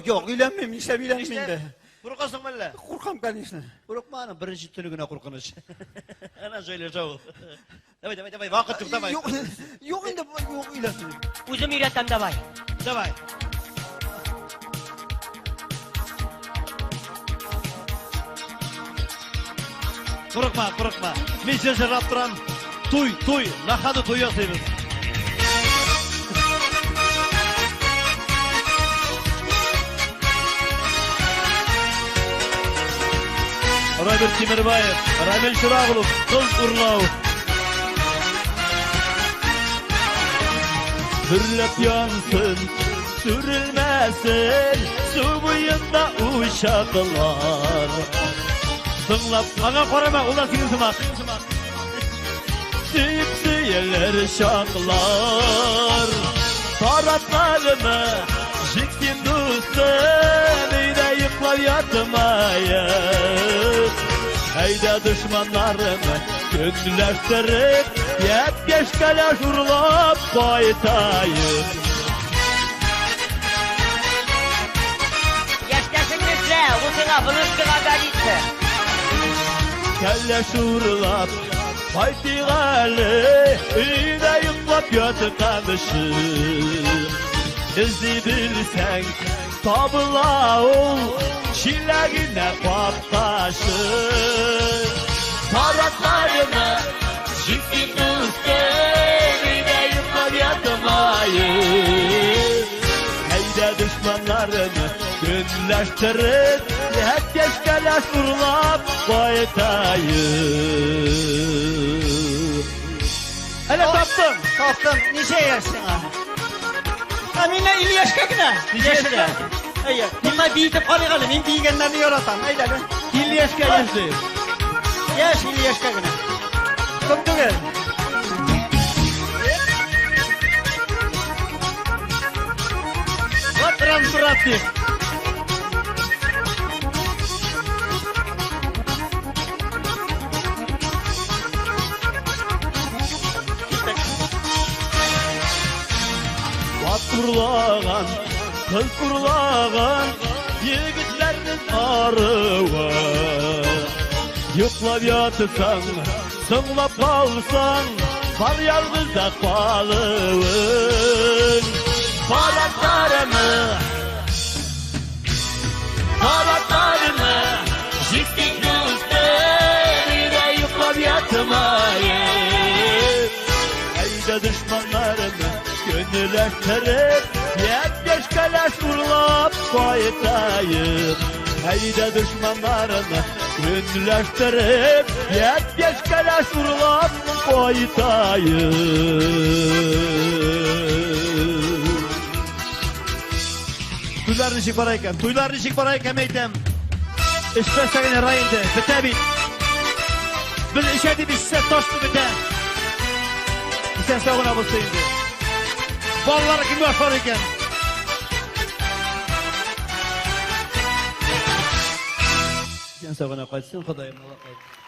Yok, ülenmeyeyim, işte ülenmeyeyim de. Korkasın valla. Korkam kardeşine. Korkma birinci tünüğüne korkunuz. Ana söyle çabuk. Davay, vakit yok davay. Yok ülenmeyeyim. Uzun üretem davay. Davay. Korkma. Men size raptıram. Toy. Nakadı toy yapıyoruz. Ramil Timirbayev, Ramil Şurağulov, Kız Urlov. Hürlet yansın, sürülmesin, su boyunda uşaklar. Sınlap, ana korama, ulan senin sımak. Sipsiyeler şaklar, taratlarını, jiktin dostum, eyde yıklar yatmayın. Hayda düşmanlarını gönülleştirip, yep geç kalaş urlap baytayın. Yaşasın güçle, uzuna fınıskına galitte. Kalaş urlap baytigali, eyde yıklap yatkanışım. İzli bilsen tabla ol, şileğine baktaşın. Taraklarını jipin üstüne yıklar yatmayın. Heyde düşmanlarını günleştirip, hep geç kalaş vurulap baytayın. Hele taptım. Nice yersin ha? Amine İlyas kakına. Nice. Hayır. Bunlar büyütüp kalıgalı. Ben büyügenlerini yoratan. Haydi lan. İlyas gelirdi. Yaş İlyas kakına. Koptu gel. Vatran suratı. Kurlağan, kız kurlağan, yigitlerinin arıva. Yuklap yatırsan, sınlap kalsan, var yalnızda balığın. Baraklarımı, jiktin üstüne yuklap yatmayın. Hayda düşmanlarımı gönülleştirip, yep geç kalaş vurulap baytayım. Hayda düşmanlarını gönülleştirip, yep geç kalaş vurulap baytayım. Tuylarını şık parayken meytem. İşte senin rayında, bitebi. Biz işedi bir size toştu bite. İşte savuna bulsaydı. Ballar kim yaşar iken? Sen savuna kaçsın, Xudayım Allah kaçsın.